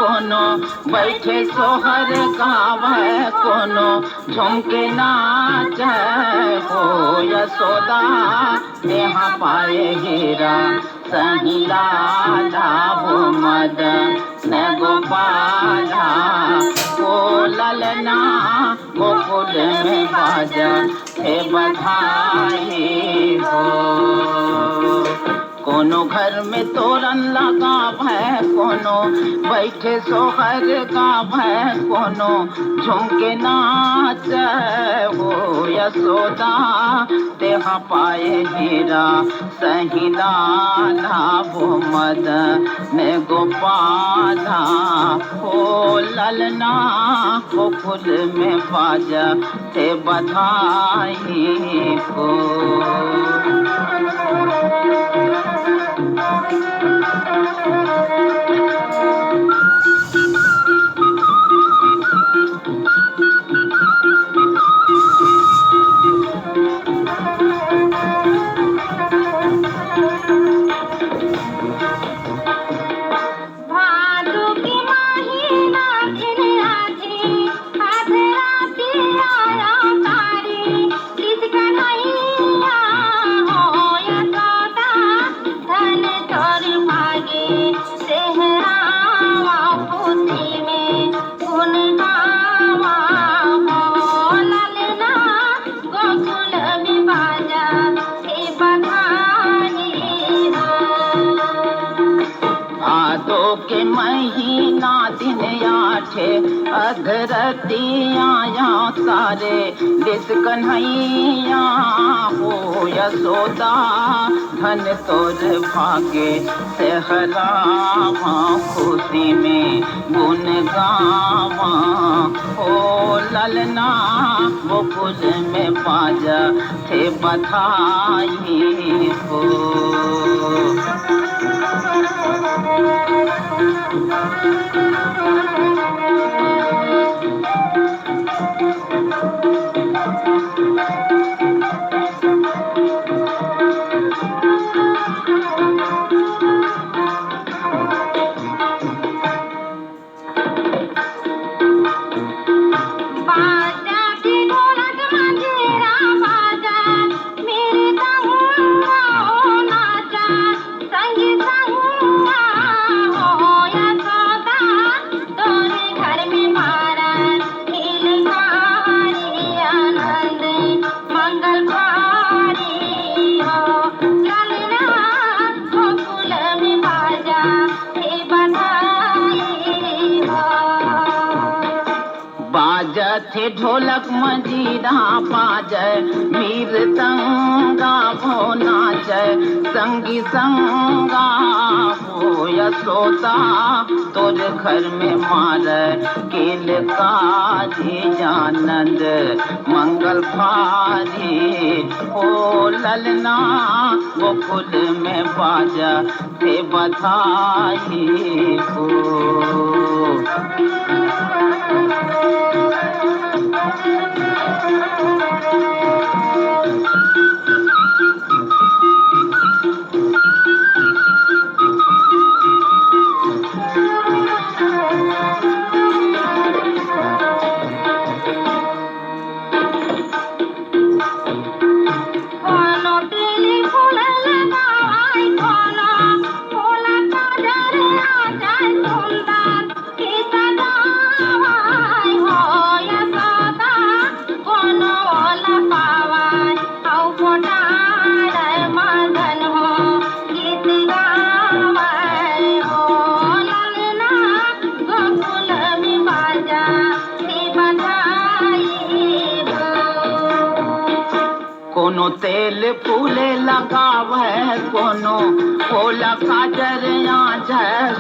कोनो बैठे सोहर गावे कोनो झुमके नाचे हो यशोदा यहाँ पाए हीरा सहिला धाबो मद न गोपाला ओ ललना गोकुल में बाजा हे बधाई हो। कोनो घर में तोरण लगा है कोनो बैठे सोहर गाव है कोनो झुमके नाच हो यशोदा तेहा पाए हीरा सहिला धाबो मद ने गोपाला हो ललना गोकुल में बाजा ते बधाई हो। के महीना दिन आठे अधरतिया सारे दिस कन्हैया हो यशोदा धन तोर भागे सहरावा खुशी में गुन गावा हो ललना गोकुल में बाजा थे बधाई हो। बाजथे ढोलक मंजीरा बाजे मीर तंगा भो नाचे संगी संगा हो यशोदा तोर घर में मार केल काजी जानंद मंगल भारी हो ललना गोकुल में बाजा ते बधाई हो। कोनो तेल फूले लगावे कोनो ओला काजर आँच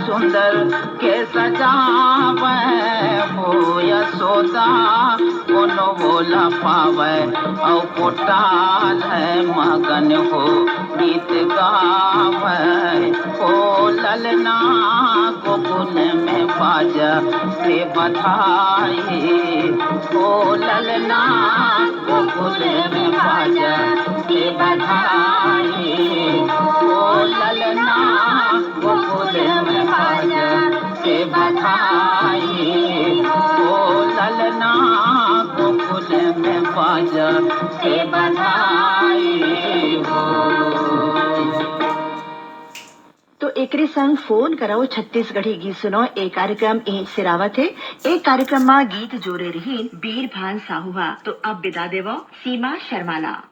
सुंदर के सजावे हो यशोदा कोनो ओला पावे औ पोटाल है मगन हो गीत गावे हो ललना गोकुल में बाजा से बधाई हो ललना गोकुल में बाजा से बधाई हो ललना गोकुल में बाजा से बधाई। एकरे संग फोन कराओ छत्तीसगढ़ी गीत सुनो। एक कार्यक्रम ए सिरावत है। एक कार्यक्रम में गीत जोरे रही बीर भान साहुआ। तो अब विदा देवो सीमा शर्माला।